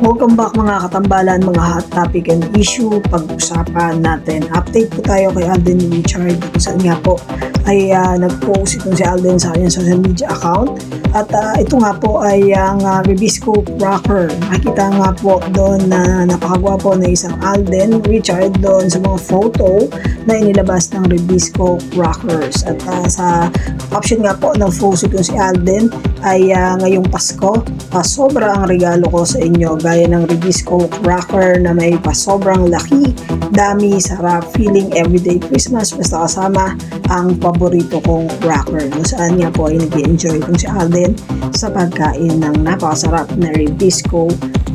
Welcome back mga katambalan, mga hot topic and issue. Pag-usapan natin. Update po tayo kay Alden Richard kung saan nga po ay nag-post itong si Alden sa kanyang social media account. At ito nga po ay ang Ribisco Rocker. Makikita nga po doon na napakagwapo na isang Alden Richard doon sa mga photo na inilabas ng Ribisco Rockers. At sa caption nga po ng post itong si Alden ay ngayong Pasko, sobra ang regalo ko sa inyo gaya ng Ribisco Rocker na may sobrang laki, dami, sarap, feeling everyday Christmas basta kasama ang paborito kong rocker. Kung saan nga po ay nag-enjoy itong si Alden sa pagkain ng napakasarap na Ribisco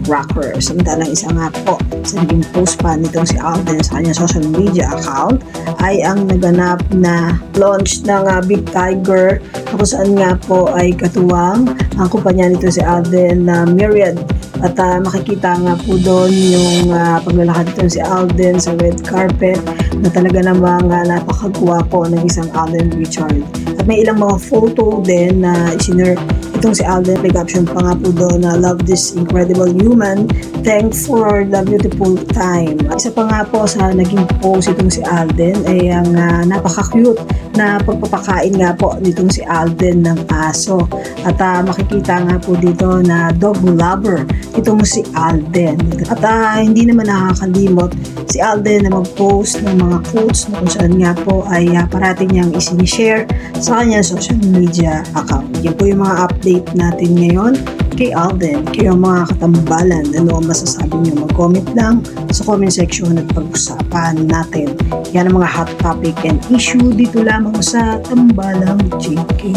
Rocker. Samantalang isa nga po sa naging post pa nitong si Alden sa kanyang social media account ay ang naganap na launch ng Big Tiger kung saan nga po ay katuwang ang kumpanya nito si Alden na Myriad. At makikita nga po doon yung paglalakad nito si Alden sa red carpet na talaga namang napakagwapo ng isang Alden Richard. At may ilang mga photo din na isinare itong si Alden. May caption pa nga po doon na love this incredible human, thanks for the beautiful time. Isa pa nga po sa naging post itong si Alden ay ang napaka-cute na pagpapakain nga po nitong si Alden ng aso. At makikita nga po dito na dog lover itong si Alden. At hindi naman nakakalimot si Alden na mag-post ng mga quotes na kung saan nga po ay parating niyang isinishare sa kanyang social media account. Yan po yung mga update natin ngayon kay Alden. Kayo mga katambalan, ano ang masasabi niyo? Mag-comment lang sa comment section at pag-usapan natin. Yan ang mga hot topic and issue dito lamang sa Tambalang JK.